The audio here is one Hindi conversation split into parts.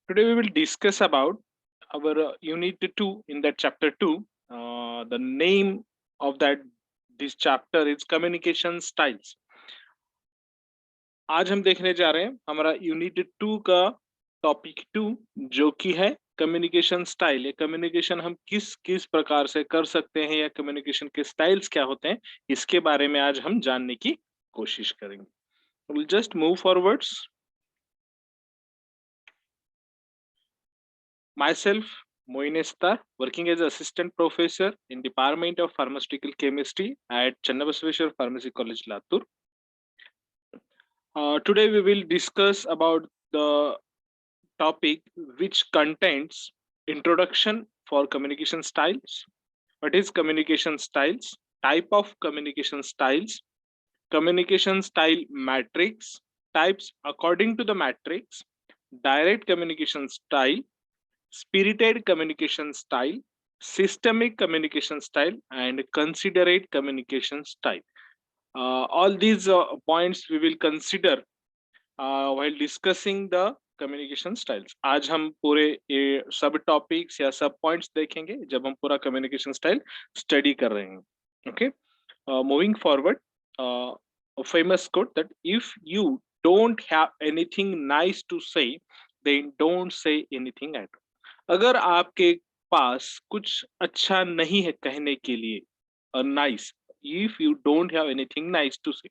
Today we will discuss about our unit 2 in that chapter 2. The name of that this chapter is communication styles. आज हम देखने जा रहे हैं हमारा यूनिट 2 का टॉपिक 2 जो कि है कम्युनिकेशन स्टाइल। ये कम्युनिकेशन हम किस किस प्रकार से कर सकते हैं या कम्युनिकेशन के स्टाइल्स क्या होते हैं इसके बारे में आज हम जानने की कोशिश करेंगे। We'll just move forwards. Myself, Moin Estar, working as assistant professor in Department of Pharmaceutical Chemistry at Channabasweshwar Pharmacy College, Latur. Today we will discuss about the topic which contains introduction for communication styles. What is communication styles? Type of communication styles, communication style matrix, types according to the matrix, direct communication style, spirited communication style, systemic communication style, and considerate communication style. All these points we will consider while discussing the communication styles. आज हम पूरे ये सब टॉपिक्स या सब पॉइंट्स देखेंगे जब हम पूरा कम्युनिकेशन स्टाइल स्टडी कर रहे हैं। Okay, moving forward, famous quote that if you don't have anything nice to say then don't say anything at all. अगर आपके पास कुछ अच्छा नहीं है कहने के लिए, nice, if you don't have anything nice to say,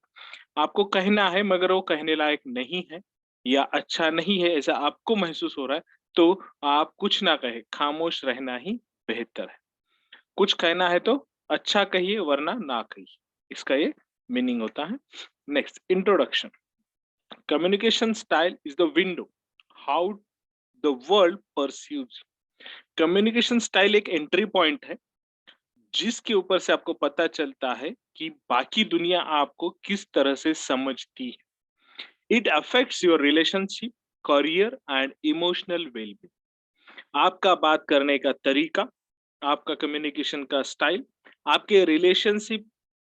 आपको कहना है मगर वो कहने लायक नहीं है या अच्छा नहीं है ऐसा आपको महसूस हो रहा है, तो आप कुछ ना कहे, खामोश रहना ही बेहतर है। कुछ कहना है तो अच्छा कहिए वरना ना कहिए, इसका ये मीनिंग होता है। Next, introduction. Communication style is the window how the world perceives. Communication style एक एंट्री पॉइंट है जिसके ऊपर से आपको पता चलता है कि बाकी दुनिया आपको किस तरह से समझती है। It affects your relationship, career and emotional wellbeing. आपका बात करने का तरीका, आपका कम्युनिकेशन का स्टाइल, आपके रिलेशनशिप,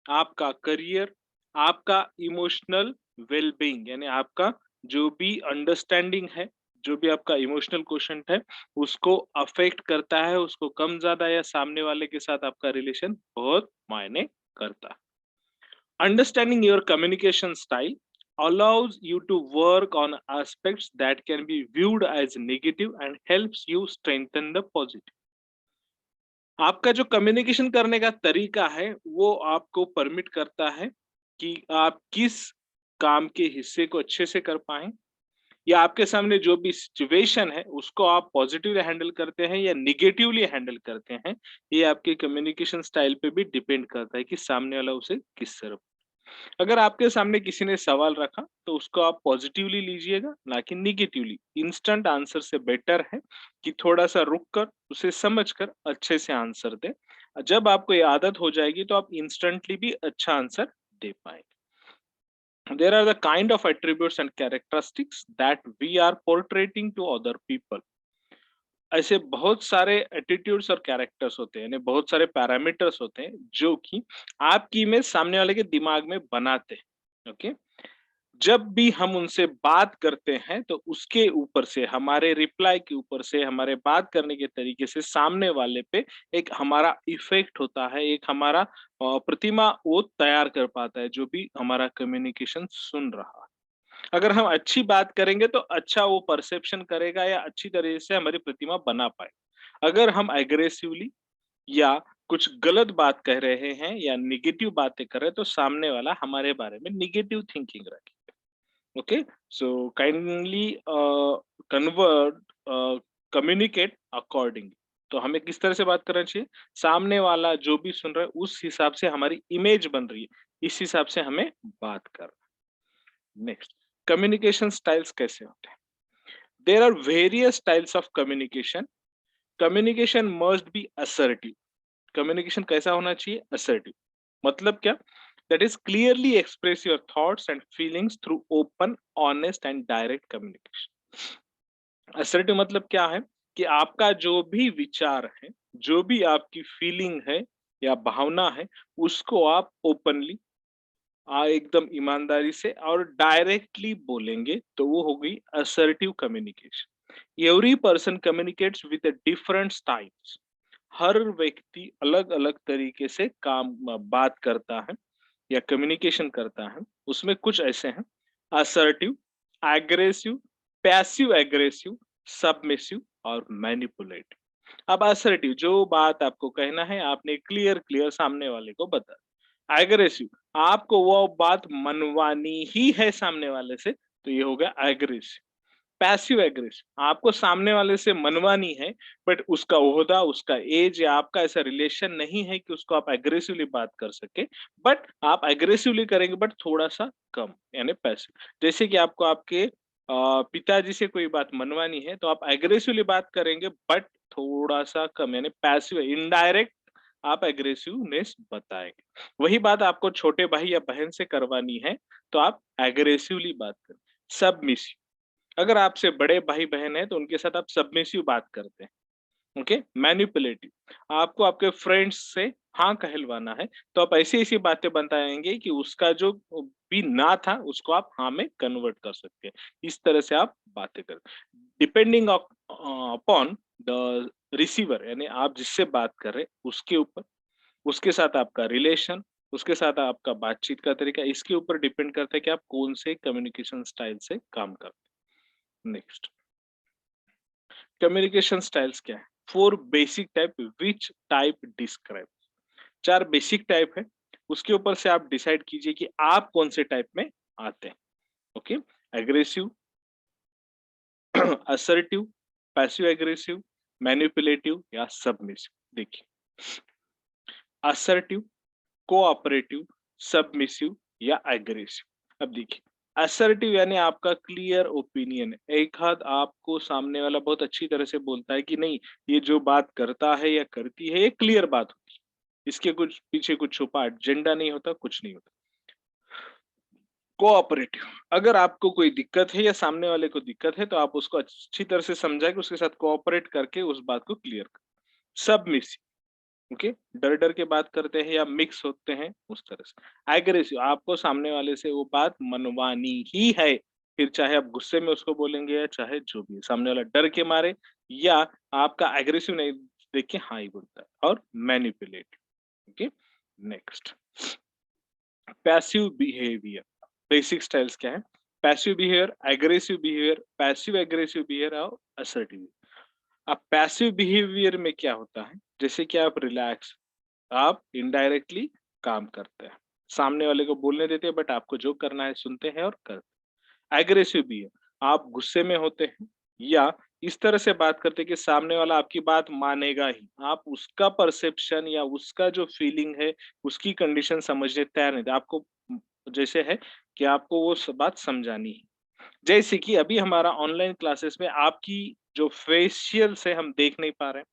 आपका करियर, आपका इमोशनल वेलबींग यानी आपका जो भी अंडरस्टैंडिंग है, जो भी आपका इमोशनल क्वोशंट है, उसको अफेक्ट करता है, उसको कम ज्यादा या सामने वाले के साथ आपका रिलेशन बहुत मायने करता है। Understanding your communication style allows you to work on aspects that can be viewed as negative and helps you strengthen the positive. आपका जो कम्युनिकेशन करने का तरीका है वो आपको परमिट करता है कि आप किस काम के हिस्से को अच्छे से कर पाएं या आपके सामने जो भी सिचुएशन है उसको आप पॉजिटिवली हैंडल करते हैं या निगेटिवली हैंडल करते हैं। ये आपके कम्युनिकेशन स्टाइल पे भी डिपेंड करता है कि सामने वाला उसे किस तरह। अगर आपके सामने किसी ने सवाल रखा तो उसको आप पॉजिटिवली लीजिएगा ना कि निगेटिवली। इंस्टेंट आंसर से बेटर है कि थोड़ा सा रुक कर उसे समझ कर अच्छे से आंसर दे। जब आपको ये आदत हो जाएगी तो आप इंस्टेंटली भी अच्छा आंसर दे पाएंगे। There are the kind of attributes and characteristics that we are portraying to other people. ऐसे बहुत सारे एटीट्यूड्स और कैरेक्टर्स होते हैं, यानी बहुत सारे पैरामीटर्स होते हैं जो कि आपकी इमेज सामने वाले के दिमाग में बनाते हैं। ओके, जब भी हम उनसे बात करते हैं तो उसके ऊपर से, हमारे रिप्लाई के ऊपर से, हमारे बात करने के तरीके से सामने वाले पे एक हमारा इफेक्ट होता है, एक हमारा प्रतिमा वो तैयार कर पाता है जो भी हमारा कम्युनिकेशन सुन रहा है। अगर हम अच्छी बात करेंगे तो अच्छा वो परसेप्शन करेगा या अच्छी तरह से हमारी प्रतिमा बना पाए। अगर हम एग्रेसिवली या कुछ गलत बात कह रहे हैं या निगेटिव बातें कर रहे हैं तो सामने वाला हमारे बारे में निगेटिव थिंकिंग रखे। Okay, so kindly convert communicate accordingly. तो हमें किस तरह से बात करना चाहिए, सामने वाला जो भी सुन रहा है उस हिसाब से हमारी इमेज बन रही है, इस हिसाब से हमें बात करना। नेक्स्ट, कम्युनिकेशन स्टाइल्स कैसे होते हैं। There are various styles of communication. Communication must be assertive. Communication कैसा होना चाहिए, असर्टिव। मतलब क्या, that is clearly express your thoughts and feelings through open, honest and direct communication. Assertive मतलब क्या है कि आपका जो भी विचार है, जो भी आपकी फीलिंग है या भावना है, उसको आप ओपनली एकदम ईमानदारी से और डायरेक्टली बोलेंगे तो वो हो गई assertive communication. Every person communicates with different styles. हर व्यक्ति अलग अलग तरीके से बात करता है या कम्युनिकेशन करता है। उसमें कुछ ऐसे हैं: assertive, aggressive, passive aggressive, submissive और मैनिपुलेटिव। अब असर्टिव, जो बात आपको कहना है आपने क्लियर क्लियर सामने वाले को बता। एग्रेसिव, आपको वो बात मनवानी ही है सामने वाले से, तो ये हो गया एग्रेसिव। पैसिव एग्रेसिव, आपको सामने वाले से मनवानी है, बट उसका ओहदा, उसका एज या आपका ऐसा रिलेशन नहीं है कि उसको आप एग्रेसिवली बात कर सके, बट आप एग्रेसिवली करेंगे बट थोड़ा सा कम, यानी पैसिव। जैसे कि आपको आपके पिताजी से कोई बात मनवानी है तो आप एग्रेसिवली बात करेंगे बट थोड़ा सा कम, यानी पैसिव, इनडायरेक्ट आप एग्रेसिवनेस बताएंगे। वही बात आपको छोटे भाई या बहन से करवानी है तो आप एग्रेसिवली बात करें। सबमिसिव, अगर आपसे बड़े भाई-बहन हैं तो उनके साथ आप सबमिसिव बात करते हैं, ओके? मैनिपुलेटिव, आपको आपके फ्रेंड्स से हाँ कहलवाना है, तो आप ऐसी-ऐसी बातें बताएँगे कि उसका जो भी ना था उसको आप हाँ में कन्वर्ट कर सकते हैं। इस तरह से आप बातें करें। डिपेंडिंग अपॉन द रिसीवर, यानी आप जिससे बात कर रहे हैं उसके ऊपर, उसके साथ आपका रिलेशन, उसके साथ आपका बातचीत का तरीका, इसके ऊपर डिपेंड करता है कि आप कौन से कम्युनिकेशन स्टाइल से काम करते हैं। नेक्स्ट, कम्युनिकेशन स्टाइल्स क्या है? 4 basic type, which type describe. 4 basic type है, उसके ऊपर से आप डिसाइड कीजिए कि आप कौन से टाइप में आते हैं। Okay? Aggressive, assertive, passive aggressive, manipulative या सबमिसिव। देखिए, असर्टिव, कोऑपरेटिव, सबमिसिव या एग्रेसिव। अब देखिए, असर्टिव यानी आपका क्लियर ओपिनियन है। एक हाथ आपको सामने वाला बहुत अच्छी तरह से बोलता है कि नहीं, ये जो बात करता है या करती है ये क्लियर बात होती है। इसके कुछ पीछे कुछ छुपा एजेंडा नहीं होता, कुछ नहीं होता। कोऑपरेटिव, अगर आपको कोई दिक्कत है या सामने वाले को दिक्कत है तो आप उसको अच्छी तरह से समझाएं, उसके साथ कोऑपरेट करके उस बात को क्लियर कर। सबमिसिव, ओके, डर डर के बात करते हैं या मिक्स होते हैं उस तरह से। एग्रेसिव, आपको सामने वाले से वो बात मनवानी ही है, फिर चाहे आप गुस्से में उसको बोलेंगे या चाहे जो भी है। सामने वाला डर के मारे या आपका एग्रेसिव नहीं देख के हाँ ही बोलता है। और manipulate, okay. Next, passive behaviour. Basic styles क्या है? Passive behaviour, aggressive behaviour, passive aggressive behaviour और असर्टिव। अब पैसिव बिहेवियर में क्या होता है? जैसे कि आप रिलैक्स, आप इनडायरेक्टली काम करते हैं, सामने वाले को बोलने देते हैं बट आपको जो करना है सुनते हैं और करते हैं। एग्रेसिव भी है, आप गुस्से में होते हैं या इस तरह से बात करते हैं कि सामने वाला आपकी बात मानेगा ही, आप उसका परसेप्शन या उसका जो फीलिंग है उसकी कंडीशन समझने तैयार नहीं थे। आपको जैसे है कि आपको वो बात समझानी है। जैसे कि अभी हमारा ऑनलाइन क्लासेस में आपकी जो फेशियल से हम देख नहीं पा रहे हैं,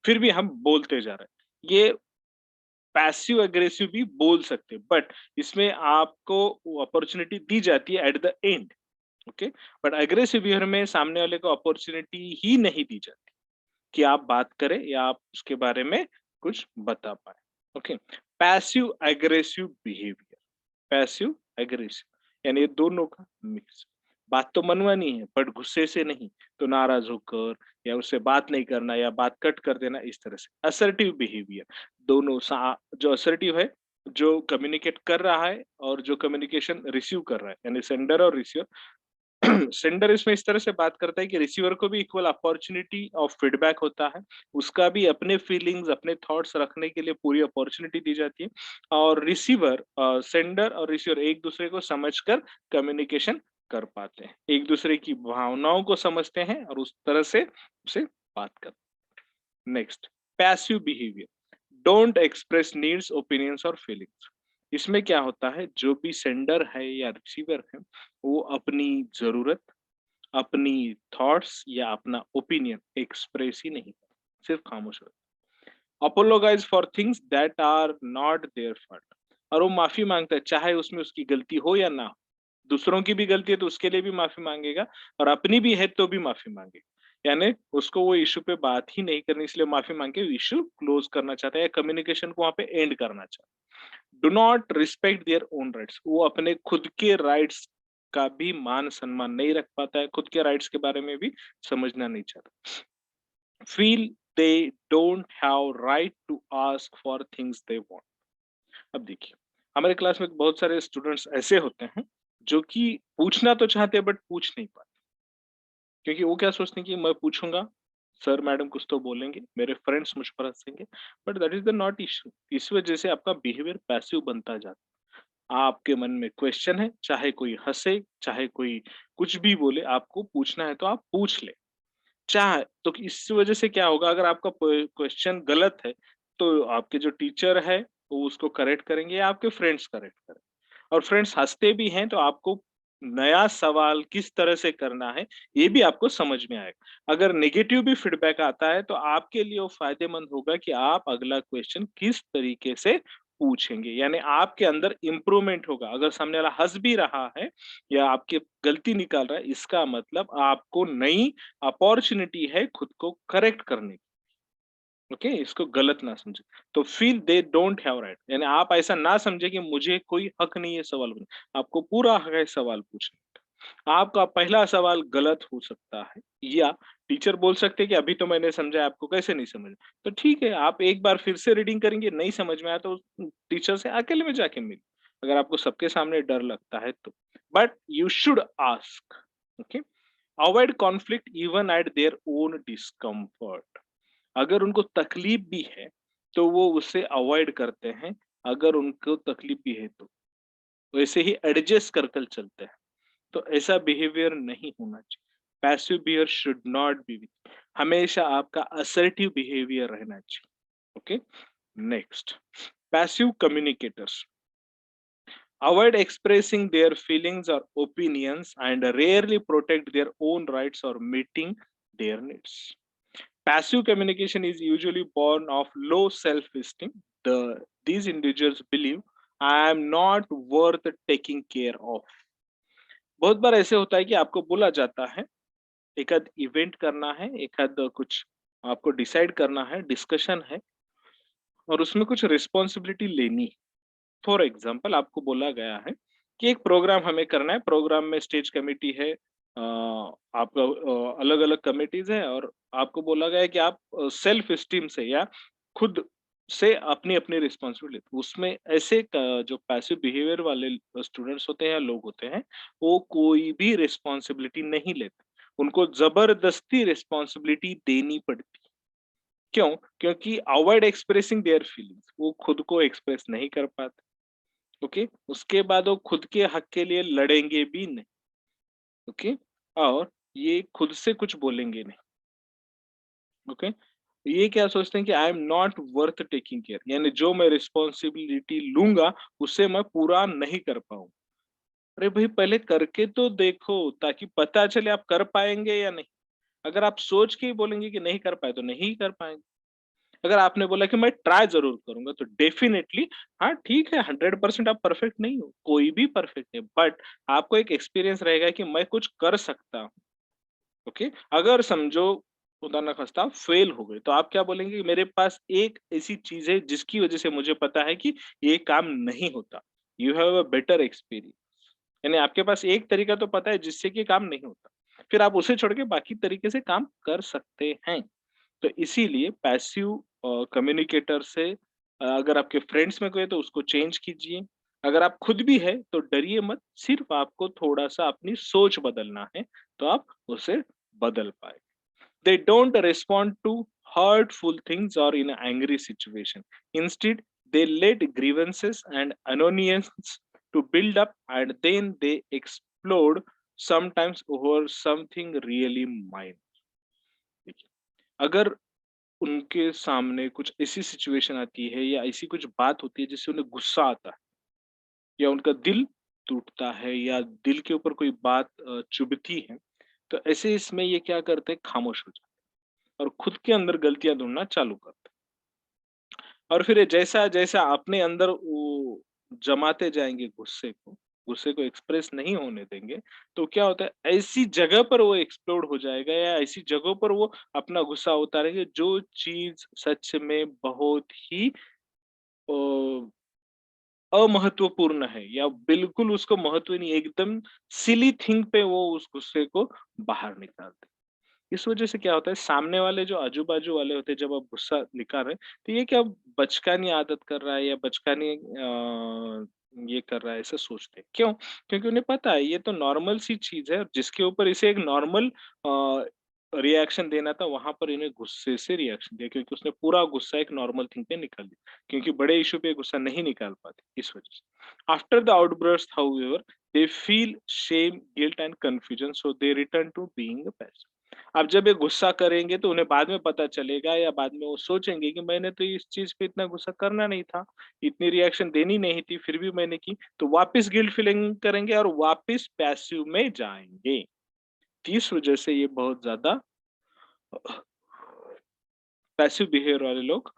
फिर भी हम बोलते जा रहे हैं। ये पैसिव अग्रेसिव भी बोल सकते हैं, बट इसमें आपको वो अपॉर्चुनिटी दी जाती है at the end, okay. But aggressive behaviour में सामने वाले को अपॉर्चुनिटी ही नहीं दी जाती कि आप बात करें या आप उसके बारे में कुछ बता पाए, okay. Passive aggressive behaviour, passive aggressive यानी ये दोनों का मिक्स। बात तो मनवानी है बट गुस्से से नहीं, तो नाराज होकर या उससे बात नहीं करना या बात कट कर देना, इस तरह से। असर्टिव बिहेवियर, दोनों जो असर्टिव है, जो कम्युनिकेट कर रहा है और जो कम्युनिकेशन रिसीव कर रहा है, यानी सेंडर और रिसीवर। सेंडर इसमें इस तरह से बात करता है कि रिसीवर को भी इक्वल अपॉर्चुनिटी ऑफ फीडबैक होता है, उसका भी अपने फीलिंग्स, अपने थॉट्स रखने के लिए पूरी अपॉर्चुनिटी दी जाती है। और रिसीवर, सेंडर और रिसीवर एक दूसरे को समझकर कम्युनिकेशन कर पाते हैं, एक दूसरे की भावनाओं को समझते हैं और उस तरह से उसे बात करते हैं। Next, passive behaviour, don't express needs, opinions और फीलिंग्स। इसमें क्या होता है, जो भी सेंडर है या रिसीवर है वो अपनी जरूरत, अपनी थॉट्स या अपना ओपिनियन एक्सप्रेस ही नहीं करता, सिर्फ खामोश रहता है। Apologise for things that are not their fault, और वो माफी मांगता है चाहे उसमें उसकी गलती हो या ना हो। दूसरों की भी गलती है तो उसके लिए भी माफी मांगेगा, और अपनी भी है तो भी माफी मांगेगा। यानी उसको वो इश्यू पे बात ही नहीं करनी, इसलिए माफी मांग के इश्यू क्लोज करना चाहता है या कम्युनिकेशन को वहां पे एंड करना चाहता है। Do not respect their own rights, वो अपने खुद के राइट्स का भी मान सम्मान नहीं रख पाता है, खुद के राइट्स के बारे में भी समझना नहीं चाहता। Feel they don't have right to ask for things they want. अब देखिए, हमारे क्लास में बहुत सारे स्टूडेंट्स ऐसे होते हैं जो कि पूछना तो चाहते हैं बट पूछ नहीं पाते, क्योंकि वो क्या सोचते हैं कि मैं पूछूंगा, सर मैडम कुछ तो बोलेंगे, मेरे फ्रेंड्स मुझ पर हंसेंगे। But that is the not issue. इस वजह से आपका बिहेवियर पैसिव बनता जाता है। आपके मन में क्वेश्चन है, चाहे कोई हंसे, चाहे कोई कुछ भी बोले, आपको पूछना है तो आप पूछ ले। चाहे तो इस वजह से क्या होगा, अगर आपका क्वेश्चन गलत है तो आपके जो टीचर है वो उसको करेक्ट करेंगे या आपके फ्रेंड्स करेक्ट करेंगे। और फ्रेंड्स हंसते भी हैं तो आपको नया सवाल किस तरह से करना है ये भी आपको समझ में आएगा। अगर नेगेटिव भी फीडबैक आता है तो आपके लिए वो फायदेमंद होगा कि आप अगला क्वेश्चन किस तरीके से पूछेंगे, यानी आपके अंदर इम्प्रूवमेंट होगा। अगर सामने वाला हंस भी रहा है या आपकी गलती निकाल रहा है, इसका मतलब आपको नई अपॉर्चुनिटी है खुद को करेक्ट करने की। ओके, इसको गलत ना समझे। तो feel they don't have right, यानी आप ऐसा ना समझे कि मुझे कोई हक नहीं है सवाल पूछने, आपको पूरा हक है सवाल पूछने का। आपका पहला सवाल गलत हो सकता है या टीचर बोल सकते हैं कि अभी तो मैंने समझा, आपको कैसे नहीं समझ। तो ठीक है, आप एक बार फिर से रीडिंग करेंगे, नहीं समझ में आया तो टीचर से अकेले में जाके मिल, अगर आपको सबके सामने डर लगता है तो। But you should ask. Okay, avoid conflict even at their own discomfort. अगर उनको तकलीफ भी है, तो वो उसे अवॉइड करते हैं, अगर उनको तकलीफ भी है तो। वैसे ही एडजस्ट कर कर चलते हैं। तो ऐसा बिहेवियर नहीं होना चाहिए। Passive behaviour should not be, हमेशा आपका असर्टिव बिहेवियर रहना चाहिए। Okay, next, passive communicators avoid expressing their feelings or opinions and rarely protect their own rights or meeting their needs. Passive communication is usually born of low self-esteem. These individuals believe I am not worth taking care of. बहुत बार ऐसे होता है कि आपको बोला जाता है, एक आध इवेंट करना है, एक आध कुछ आपको डिसाइड करना है, डिस्कशन है और उसमें कुछ रिस्पॉन्सिबिलिटी लेनी है। फॉर एग्जाम्पल आपको बोला गया है कि एक प्रोग्राम हमें करना है, प्रोग्राम में स्टेज कमेटी है, आपका अलग अलग कमिटीज है और आपको बोला गया है कि आप सेल्फ स्टीम से या खुद से अपनी अपनी रिस्पॉन्सिबिलिटी, उसमें ऐसे जो पैसिव बिहेवियर वाले स्टूडेंट्स होते हैं या लोग होते हैं, वो कोई भी रिस्पॉन्सिबिलिटी नहीं लेते, उनको जबरदस्ती रिस्पॉन्सिबिलिटी देनी पड़ती। क्यों? क्योंकि अवॉइड एक्सप्रेसिंग देयर फीलिंग्स, वो खुद को एक्सप्रेस नहीं कर पाते। ओके, उसके बाद वो खुद के हक के लिए लड़ेंगे भी नहीं। ओके, और ये खुद से कुछ बोलेंगे नहीं। ओके, ये क्या सोचते हैं कि I am not worth taking care, यानी जो मैं रिस्पॉन्सिबिलिटी लूंगा उसे मैं पूरा नहीं कर पाऊँ। अरे भाई, पहले करके तो देखो ताकि पता चले आप कर पाएंगे या नहीं। अगर आप सोच के ही बोलेंगे कि नहीं कर पाए तो नहीं कर पाएंगे। अगर आपने बोला कि मैं ट्राई ज़रूर करूँगा, तो डेफ़िनेटली हाँ, ठीक है, 100% आप परफ़ेक्ट नहीं हो, कोई भी परफ़ेक्ट नहीं, बट आपको एक एक्सपीरियंस रहेगा कि मैं कुछ कर सकता हूँ, ओके? अगर समझो खुदा ना ख़ास्ता आप फ़ेल हो गए, तो आप क्या बोलेंगे कि मेरे पास एक ऐसी चीज़ है जिसकी वज़ह से मुझे पता है कि ये काम नहीं होता। You have a better experience, यानी आपके पास एक तरीका तो पता है जिससे कि काम नहीं होता। फिर आप उसे छोड़ के बाकी तरीके से काम कर सकते हैं। तो इसीलिए पैसिव कम्युनिकेटर से अगर आपके फ्रेंड्स में कोई है तो उसको चेंज कीजिए। अगर आप खुद भी है तो डरिए मत, सिर्फ आपको थोड़ा-सा अपनी सोच बदलना है, तो आप उसे बदल पाएँ। They don't respond to hurtful things or in an angry situation. Instead, they let grievances and annoyance to build up and then they explode sometimes over something really minor. अगर उनके सामने कुछ ऐसी सिचुएशन आती है या ऐसी कुछ बात होती है जिससे उन्हें गुस्सा आता है या उनका दिल टूटता है या दिल के ऊपर कोई बात चुभती है, तो ऐसे इसमें ये क्या करते हैं, खामोश हो जाते हैं और खुद के अंदर गलतियां ढूंढना चालू करते हैं। और फिर ये जैसा-जैसा अपने अंदर वो जमाते जाएँगे गुस्से को एक्सप्रेस नहीं होने देंगे, तो क्या होता है, ऐसी जगह पर वो एक्सप्लोड हो जाएगा या ऐसी जगहों पर वो अपना गुस्सा उतारेंगे जो चीज़ सच में बहुत ही अ, अमहत्वपूर्ण है या बिल्कुल उसको महत्व नहीं, एकदम सिली थिंग पे वो उस गुस्से को बाहर निकालते हैं। इस वजह से क्या होता है, सामने वाले जो आजू-बाजू वाले होते हैं, जब आप गुस्सा निकाल रहे हैं, तो ये क्या बचकानी आदत कर रहा है या बचकानी ये कर रहा है, ऐसा सोचते हैं। क्यों? क्योंकि उन्हें पता है ये तो नॉर्मल सी चीज़ है, जिसके ऊपर इसे एक नॉर्मल रिएक्शन देना था, वहाँ पर इन्हें गुस्से से रिएक्शन दिया, क्योंकि उसने पूरा गुस्सा एक नॉर्मल थिंग पे निकाल दिया, क्योंकि बड़े इश्यू पे गुस्सा नहीं निकाल पाते, इस वजह से। After the outburst however, they feel shame, guilt and confusion, so they return to being a passive. अब जब ये गुस्सा करेंगे तो उन्हें बाद में पता चलेगा या बाद में वो सोचेंगे कि मैंने तो इस चीज़ पे इतना गुस्सा करना नहीं था, इतनी रिएक्शन देनी नहीं थी, फिर भी मैंने की, तो वापस गिल्ट फीलिंग करेंगे और वापस पैसिव में जाएँगे। तो इस वजह से ये बहुत ज़्यादा पैसिव बिहेवियर वाले लोग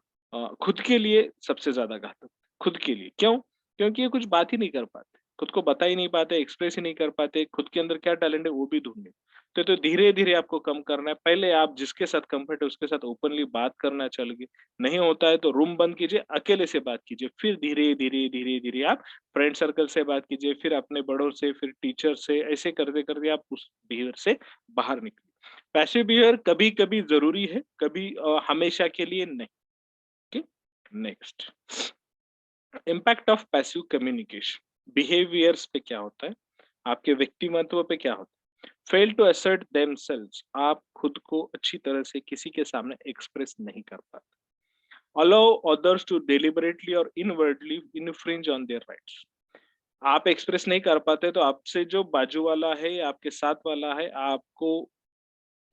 खुद के लिए सबसे ज़्यादा घातक। खुद के लिए, क्यों? क्योंकि ये कुछ बात ही नहीं कर पाते, खुद को बता ही नहीं पाते, एक्सप्रेस ही नहीं कर पाते, खुद के अंदर क्या टैलेंट है वो भी ढूँढ नहीं। तो धीरे-धीरे आपको कम करना है, पहले आप जिसके साथ कम्फर्ट है उसके साथ ओपनली बात करना चाहिए, नहीं होता है तो रूम बंद कीजिए, अकेले से बात कीजिए, फिर धीरे-धीरे, धीरे-धीरे आप फ्रेंड सर्कल से बात कीजिए, फिर अपने बड़ों से, फिर टीचर से, ऐसे करते-करते आप उस बिहेवियर से बाहर निकलिए। पैसिव बिहेवियर कभी-कभी ज़रूरी है, कभी हमेशा के लिए नहीं। Okay, next, impact of passive communication behaviours पे क्या होता है, आपके व्यक्तिमत्व पे क्या होता है। फेल टू असर्ट देमसेल्व्स, आप खुद को अच्छी तरह से किसी के सामने एक्सप्रेस नहीं कर पाते। अलाउ अदर्स टू डेलिबरेटली और inwardly infringe on their rights, आप एक्सप्रेस नहीं कर पाते तो आपसे जो बाजू वाला है या आपके साथ वाला है, आपको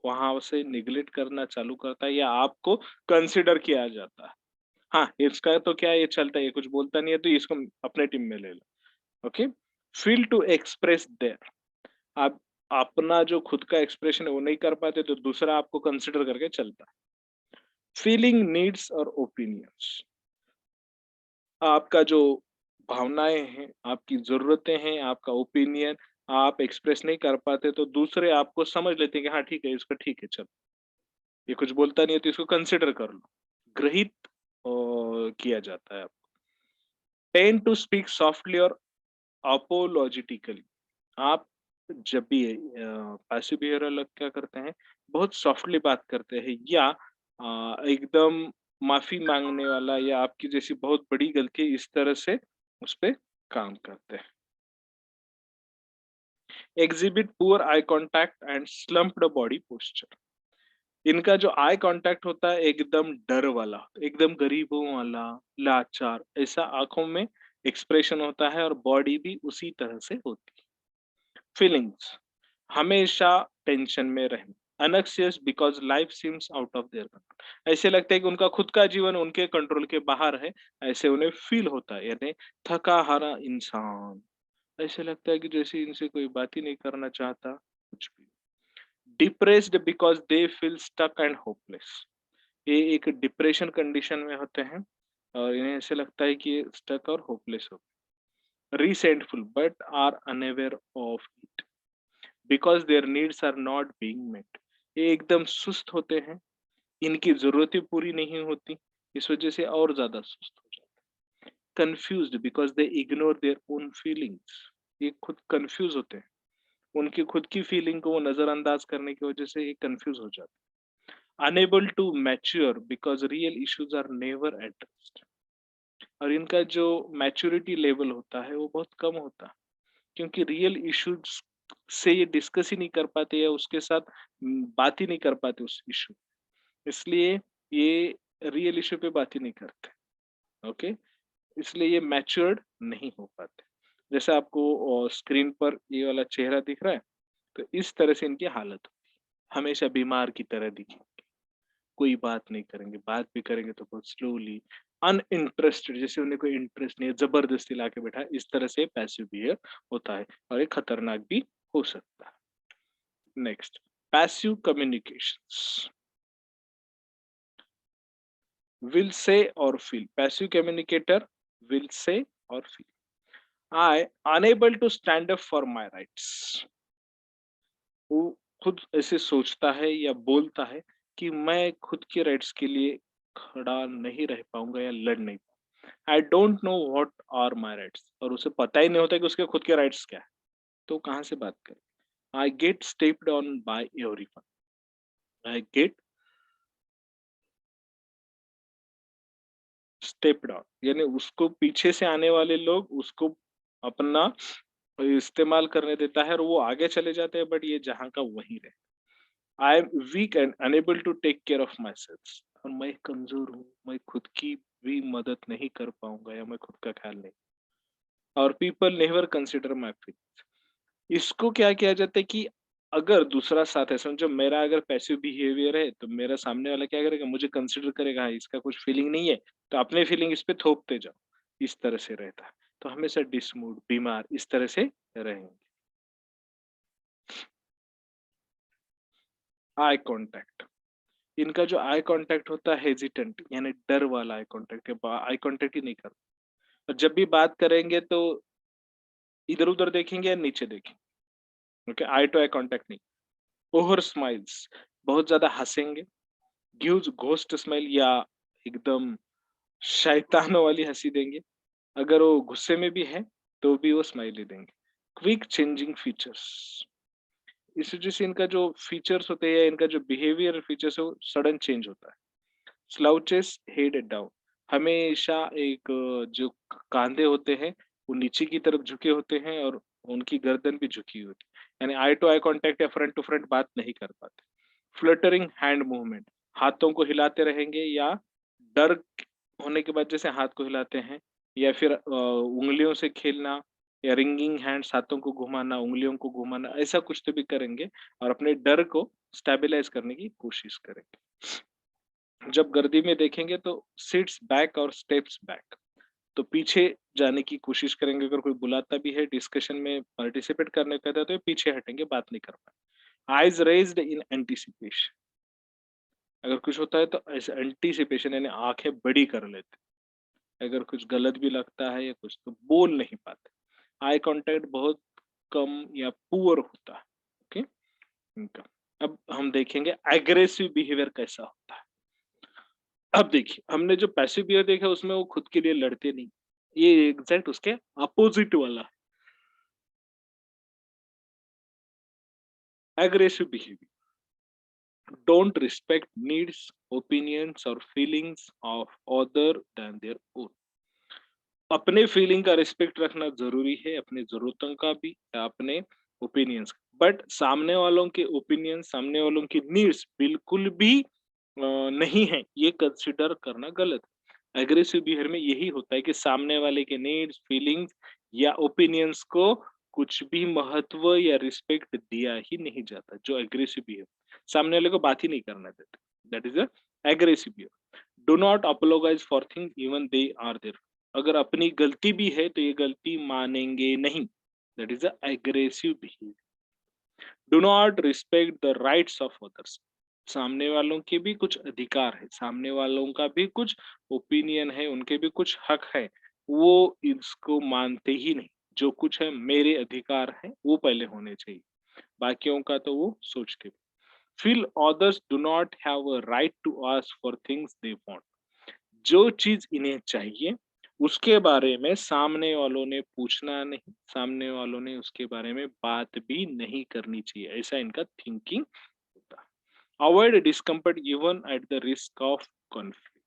वहाँ से नेग्लेक्ट करना चालू करता है या आपको कंसिडर किया जाता है। हाँ, इसका तो क्या है, ये चलता है, ये कुछ बोलता नहीं है तो इसको अपने टीम में ले लो। Okay? Feel to express their, आप अपना जो खुद का एक्सप्रेशन है वो नहीं कर पाते तो दूसरा आपको कंसिडर करके चलता है। फीलिंग नीड्स और ओपिनियंस, आपका जो भावनाएँ हैं, आपकी ज़रूरतें हैं, आपका ओपिनियन आप एक्सप्रेस नहीं कर पाते तो दूसरे आपको समझ लेते हैं कि हाँ, ठीक है, इसका ठीक है, चलो। ये कुछ बोलता नहीं है तो इसको कंसिडर कर लो। ग्रहित किया जाता है। टेंड टू स्पीक सॉफ्टली और अपोलॉजिटिकली, आप जब भी पैसिव बिहेवियर लोग क्या करते हैं, बहुत सॉफ्टली बात करते हैं या एकदम माफ़ी माँगने वाला या आपकी जैसी बहुत बड़ी गलती है, इस तरह से उस पे काम करते हैं। Exhibit poor eye contact and slumped body posture, इनका जो आई कांटेक्ट होता है एकदम डर वाला, एकदम गरीबों वाला, लाचार, ऐसा आँखों में एक्सप्रेशन होता है और बॉडी भी उसी तरह से होती है। फीलिंग्स, हमेशा टेंशन में रहना, anxious because life seems out of their control, ऐसे लगता है कि उनका खुद का जीवन उनके कंट्रोल के बाहर है, ऐसे उन्हें फील होता है, यानी थका-हारा इंसान, ऐसे लगता है कि जैसे इनसे कोई बात ही नहीं करना चाहता, कुछ भी। Depressed because they feel stuck and hopeless, ये एक डिप्रेशन कंडीशन में होते हैं और इन्हें ऐसे लगता है कि ये स्टक और होपलेस हो। Resentful but are unaware of it because their needs are not being met, ये एकदम सुस्त होते हैं, इनकी ज़रूरतें पूरी नहीं होती, इस वजह से और ज़्यादा सुस्त हो जाते हैं। Confused because they ignore their own feelings, ये खुद कन्फ्यूज़ होते हैं, उनकी खुद की फीलिंग को वो नज़रअंदाज करने की वजह से ये कन्फ्यूज़ हो जाते हैं। Unable to mature because real issues are never addressed, और इनका जो मैच्योरिटी लेवल होता है वो बहुत कम होता है, क्योंकि रियल इश्यूज से ये डिस्कस ही नहीं कर पाते या उसके साथ बात ही नहीं कर पाते उस इशू, इसलिए ये रियल इशू पे बात ही नहीं करते। ओके, इसलिए ये मैच्योर्ड नहीं हो पाते। जैसे आपको स्क्रीन पर ये वाला चेहरा दिख रहा है, तो इस तरह से इनकी हालत होती है, हमेशा बीमार की तरह दिखेंगे, कोई बात नहीं करेंगे, बात भी करेंगे तो बहुत स्लोली, अनइंटरेस्टेड, जैसे उन्हें कोई इंटरेस्ट नहीं है, ज़बरदस्ती लाके बैठाए, इस तरह से पैसिव बिहेवियर होता है और ये खतरनाक भी हो सकता है। Next, passive communications, will say और feel, passive communicator will say और feel, I unable to stand up for my rights, वो खुद ऐसे सोचता है या बोलता है कि मैं खुद के राइट्स के लिए खड़ा नहीं रह पाऊँगा या लड़ नहीं पाऊँगा। I don't know what are my rights, और उसे पता ही नहीं होता कि उसके खुद के राइट्स क्या है, तो कहाँ से बात करें। I get stepped on by everyone, I get stepped on, यानी उसको पीछे से आने वाले लोग उसको अपना इस्तेमाल करने देता है और वो आगे चले जाते हैं, बट ये जहाँ का वहीं रहे। I am weak and unable to take care of myself, और मैं कमजोर हूँ, मैं खुद की भी मदद नहीं कर पाऊंगा या मैं खुद का ख्याल नहीं, और people never consider my feelings. इसको क्या किया जाता है कि अगर दूसरा साथ है, समझो मेरा अगर पैसिव बिहेवियर है तो मेरा सामने वाला क्या करेगा, मुझे कंसिडर करेगा, हाँ, इसका कुछ फीलिंग नहीं है, तो अपने फीलिंग इस पे थोपते जाओ, इस तरह से रहता है, तो हमेशा डिसमूड, बीमार, इस तरह से रहेंगे। आई कांटेक्ट, इनका जो आई कांटेक्ट होता है हेजिटेंट, यानी डर वाला आई कांटेक्ट है, आई कांटेक्ट ही नहीं करता। और जब भी बात करेंगे तो इधर उधर देखेंगे या नीचे देखेंगे, okay, eye to eye contact नहीं। ओवर स्माइल्स, बहुत ज्यादा हंसेंगे, गिव्स घोस्ट स्माइल, या एकदम शैतानों वाली हंसी देंगे, अगर वो गुस्से में भी है तो भी वो स्माइली देंगे। क्विक चेंजिंग फीचर्स, इस वजह से इनका जो फीचर्स होते हैं, इनका जो बिहेवियर फीचर्स है वो सडन चेंज होता है। स्लाउचेस हेड डाउन, हमेशा एक जो कांधे होते हैं वो नीचे की तरफ झुके होते हैं और उनकी गर्दन भी झुकी होती है, यानी आई टू आई कांटेक्ट या फ्रंट टू फ्रंट बात नहीं कर पाते। फ्लटरिंग हैंड मूवमेंट, हाथों को हिलाते रहेंगे, या डर होने के बाद जैसे हाथ को हिलाते हैं, या फिर उंगलियों से खेलना, या रिंगिंग हैंड्स, हाथों को घुमाना, उंगलियों को घुमाना, ऐसा कुछ तो भी करेंगे और अपने डर को स्टेबलाइज करने की कोशिश करेंगे। जब गर्दी में देखेंगे तो सिट्स बैक और स्टेप्स बैक, तो पीछे जाने की कोशिश करेंगे, अगर कोई बुलाता भी है, डिस्कशन में पार्टिसिपेट करने कहता है तो ये पीछे हटेंगे, बात नहीं कर पाए। आईज रेज्ड इन एंटिसिपेशन, अगर कुछ होता है तो ऐसे एंटिसिपेशन, यानी आंखें बड़ी कर लेते, अगर कुछ गलत भी लगता है या कुछ तो बोल नहीं पाते। आई कांटेक्ट बहुत कम या पुअर होता है, ओके, इनका। अब हम देखेंगे एग्रेसिव बिहेवियर कैसा होता है। अब देखिए, हमने जो पैसिव बिहेवियर देखा उसमें वो खुद के लिए लड़ते नहीं, ये एग्जैक्ट उसके अपोजिट वाला है, aggressive behaviour don't respect needs, opinions or feelings of other than their own। अपने फीलिंग का रिस्पेक्ट रखना जरूरी है, अपनी जरूरतों का भी या अपने ओपिनियंस, बट सामने वालों के ओपिनियन, सामने वालों की नीड्स बिल्कुल भी नहीं है, ये कंसिडर करना गलत है। एग्रेसिव बिहेवियर में यही होता है कि सामने वाले के नीड्स, फीलिंग्स या ओपिनियंस को कुछ भी महत्व या रिस्पेक्ट दिया ही नहीं जाता। जो एग्रेसिव बिहेवियर, सामने वाले को बात ही नहीं करना देते, that is a aggressive behaviour. Do not apologise for things even they are there, अगर अपनी गलती भी है तो ये गलती मानेंगे नहीं, that is a aggressive behaviour. Do not respect the rights of others, सामने वालों के भी कुछ अधिकार है, सामने वालों का भी कुछ ओपिनियन है, उनके भी कुछ हक है, वो इसको मानते ही नहीं। जो कुछ है मेरे अधिकार है वो पहले होने चाहिए, बाकियों का तो वो सोचते। Feel others do not have a right to ask for things they want, जो चीज इन्हें चाहिए उसके बारे में सामने वालों ने पूछना नहीं, सामने वालों ने उसके बारे में बात भी नहीं करनी चाहिए, ऐसा इनका थिंकिंग होता है। Avoid discomfort even at the risk of conflict,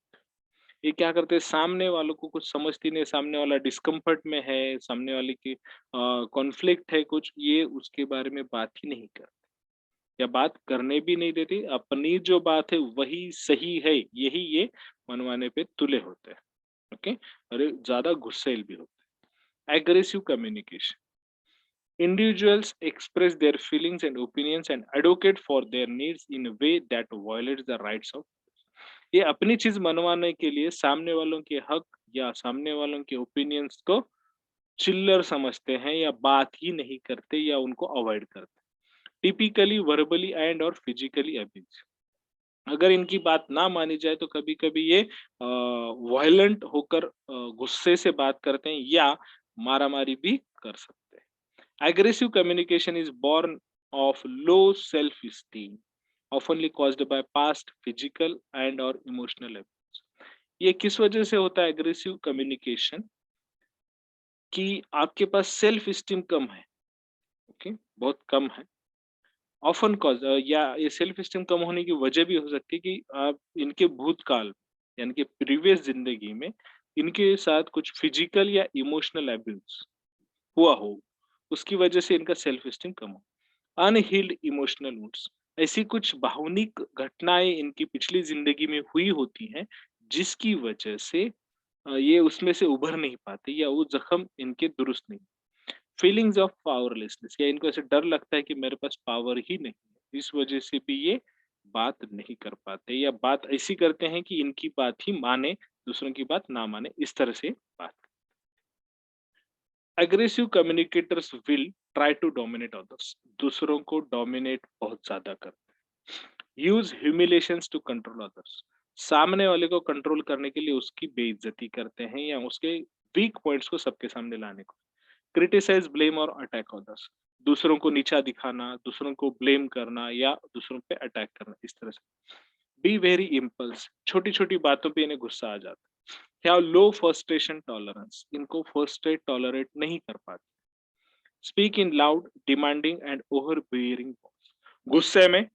ये क्या करते हैं, सामने वालों को कुछ समझती नहीं, सामने वाला डिस्कम्फर्ट में है, सामने वाले की कॉन्फ्लिक्ट है कुछ, ये उसके बारे में बात ही नहीं करते या बात करने भी नहीं देती, अपनी जो बात है वही सही है, यही ये मनवाने पे तुले होते हैं, ओके। और ये ज्यादा गुस्सैल भी होते हैं। Aggressive communication, individuals express their feelings and opinions and advocate for their needs in a way that violates the rights of, ये अपनी चीज मनवाने के लिए सामने वालों के हक या सामने वालों के ओपिनियंस को चिल्लर समझते हैं या बात ही नहीं करते या उनको अवॉइड करते, टिपिकली वर्बली एंड और फिजिकली अब्यूज। अगर इनकी बात ना मानी जाए तो कभी कभी ये वायलेंट होकर गुस्से से बात करते हैं या मारामारी भी कर सकते हैं। Aggressive communication is born of low self-esteem, oftenly caused by past physical and or emotional abuse। ये किस वजह से होता है एग्रेसिव कम्युनिकेशन? कि आपके पास सेल्फ एस्टीम कम है, ओके, बहुत कम है। ऑफन कॉज या ये सेल्फ एस्टीम कम होने की वजह भी हो सकती है कि आप इनके भूतकाल यानी कि प्रीवियस जिंदगी में इनके साथ कुछ फिजिकल या इमोशनल अब्यूज हुआ हो, उसकी वजह से इनका सेल्फ एस्टीम कम हो। अनहील्ड इमोशनल वुंड्स, ऐसी कुछ भावनिक घटनाएं इनकी पिछली जिंदगी में हुई होती हैं, जिसकी वजह से ये उसमें से उभर नहीं पाते या वो जख्म इनके दुरुस्त नहीं। फीलिंग्स ऑफ पावरलेसनेस, या इनको ऐसे डर लगता है कि मेरे पास पावर ही नहीं है, इस वजह से भी ये बात नहीं कर पाते या बात ऐसी करते हैं कि इनकी बात ही माने, दूसरों की बात ना माने, इस तरह से बात। Aggressive communicators will try to dominate others, दूसरों को डोमिनेट बहुत ज्यादा करते हैं। Use humiliations to control others, सामने वाले को कंट्रोल करने के लिए उसकी बेइज्जती करते हैं या उसके वीक पॉइंट्स को सबके सामने लाने को। क्रिटिसाइज, ब्लेम और अटैक अदर्स, दूसरों को नीचा दिखाना, दूसरों को ब्लेम करना या दूसरों पे अटैक करना, इस तरह से। बी वेरी इम्पल्स, छोटी छोटी बातों पे इन्हें गुस्सा आ जाता है। हैव लो फ्रस्ट्रेशन टॉलरेंस, इनको फ्रस्ट्रेट टॉलरेट नहीं कर पाते। Speak in loud, demanding and over bearing, गुस्से में,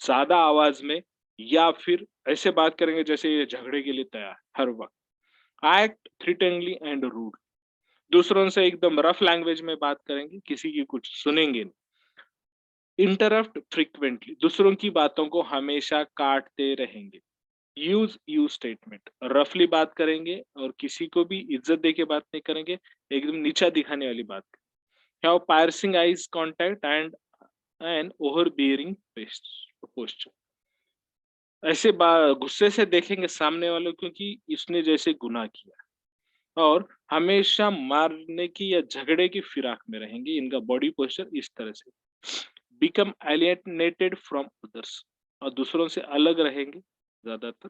ज्यादा आवाज में, या फिर ऐसे बात करेंगे जैसे ये झगड़े के लिए तैयार हर वक्त। एक्ट थ्रेटनिंगली एंड रूड, दूसरों से एकदम रफ लैंग्वेज में बात करेंगे, किसी की कुछ सुनेंगे नहीं। इंटरप्ट फ्रीक्वेंटली, दूसरों की बातों को हमेशा काटते रहेंगे। यूज यू स्टेटमेंट, रफली बात करेंगे और किसी को भी इज्जत दे के बात नहीं करेंगे, एकदम नीचा दिखाने वाली बात। Have piercing eyes contact and an overbearing posture, ऐसे गुस्से से देखेंगे सामने वालों क्योंकि इसने जैसे गुनाह किया, और हमेशा मारने की या झगड़े की फिराक में रहेंगे, इनका बॉडी पोस्चर इस तरह से। बिकम एलियनेटेड फ्रॉम अदर्स, और दूसरों से अलग रहेंगे ज्यादातर,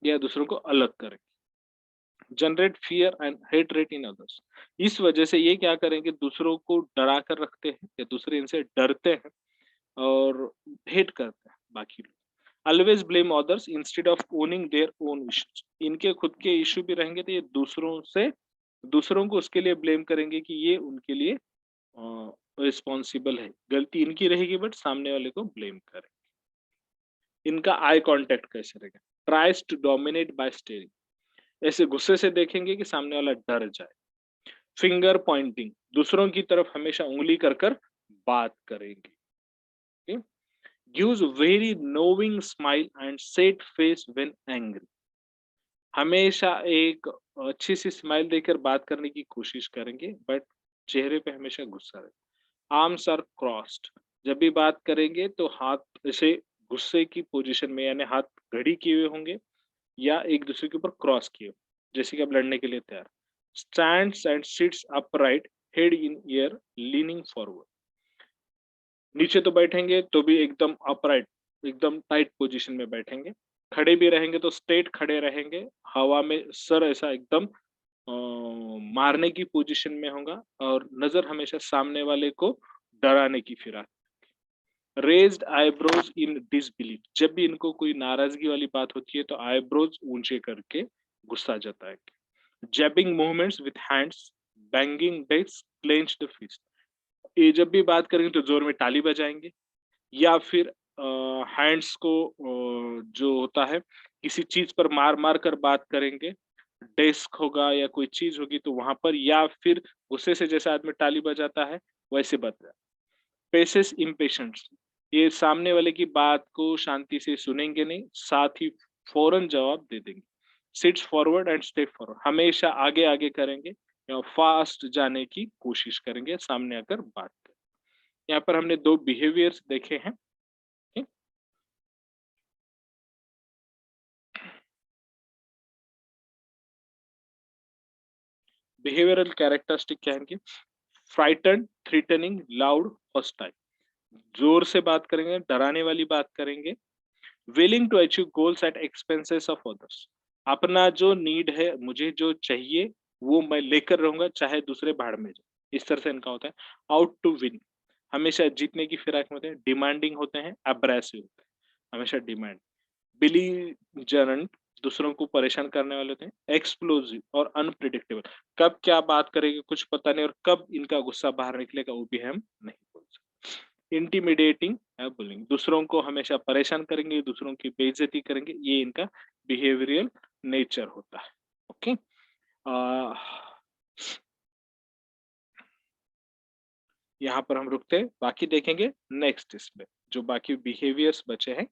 या दूसरों को अलग करेंगे। Generate fear and hatred in others, इस वजह से ये क्या करेंगे, दूसरों को डरा कर रखते हैं या दूसरे इनसे डरते हैं और हेट करते हैं बाकी लोग। Always blame others instead of owning their own issues, इनके खुद के इश्यू भी रहेंगे तो ये दूसरों को उसके लिए ब्लेम करेंगे कि ये उनके लिए रिस्पॉन्सिबल है, गलती इनकी रहेगी बट सामने वाले को ब्लेम करें। इनका आई कांटेक्ट कैसे रहेगा, tries to dominate by staring, ऐसे गुस्से से देखेंगे कि सामने वाला डर जाए। फिंगर पॉइंटिंग, दूसरों की तरफ हमेशा उंगली कर कर बात करेंगे। Use very नोविंग smile and set face when angry, हमेशा एक अच्छी सी स्माइल देकर बात करने की कोशिश करेंगे बट चेहरे पे हमेशा गुस्सा रहे। आर्म्स आर क्रॉस्ड, जब भी बात करेंगे तो हाथ ऐसे गुस्से की पोजीशन में, यानी हाथ घड़ी किए हुए होंगे या एक दूसरे के ऊपर क्रॉस किए हो, जैसे कि आप लड़ने के लिए तैयार। Stands and seats upright, head in air, leaning forward, नीचे तो बैठेंगे तो भी एकदम अपराइट, एकदम टाइट पोजीशन में बैठेंगे। खड़े भी रहेंगे तो स्ट्रेट खड़े रहेंगे, हवा में सर ऐसा एकदम मारने की पोजीशन में होगा, और नजर हमेशा सामने वाले को डराने की फिराक। रेज्ड आईब्रोज इन डिसबिलीफ, जब भी इनको कोई नाराजगी वाली बात होती है तो आईब्रोज ऊंचे करके गुस्सा जताएंगे। Jabbing movements with hands, banging desk, clenched fist, ये जब भी बात करेंगे तो जोर में ताली बजाएंगे, या फिर हैंड्स को जो होता है किसी चीज पर मार मार कर बात करेंगे। डेस्क होगा या कोई चीज होगी तो वहां पर, या फिर गुस्से से जैसे आदमी ताली बजाता है वैसे बता। पेसेस इम्पेशेंस, ये सामने वाले की बात को शांति से सुनेंगे नहीं, साथ ही फौरन जवाब दे देंगे। Sits forward and step forward, हमेशा आगे आगे करेंगे या फास्ट जाने की कोशिश करेंगे सामने आकर बात करें। यहाँ पर हमने दो बिहेवियर्स देखे हैं। बिहेवियरल कैरेक्टरिस्टिक क्या है इनकी? फ्राइटन, थ्रेटनिंग, लाउड, हॉस्टाइल, जोर से बात करेंगे, डराने वाली बात करेंगे। Willing to achieve goals at expenses of others, अपना जो नीड है, मुझे जो चाहिए वो मैं लेकर रहूंगा चाहे दूसरे भाड़ में जाए, इस तरह से इनका होता है। आउट टू विन, हमेशा जीतने की फिराक में होते हैं। डिमांडिंग होते हैं, अब्रेसिव होते हैं, हमेशा डिमांड। बिलीजरेंट, दूसरों को परेशान करने वाले होते हैं। एक्सप्लोसिव और अनप्रिडिक्टेबल, कब क्या बात करेंगे कुछ पता नहीं और कब इनका गुस्सा बाहर निकलेगा वो भी हम नहीं बोल सकते। इंटिमिडेटिंग है बुलिंग, दूसरों को हमेशा परेशान करेंगे, दूसरों की बेइज्जती करेंगे, ये इनका बिहेवियरल नेचर होता है। ओके, यहाँ पर हम रुकते हैं, बाकी देखेंगे नेक्स्ट इसमें जो बाकी बिहेवियर्स बचे हैं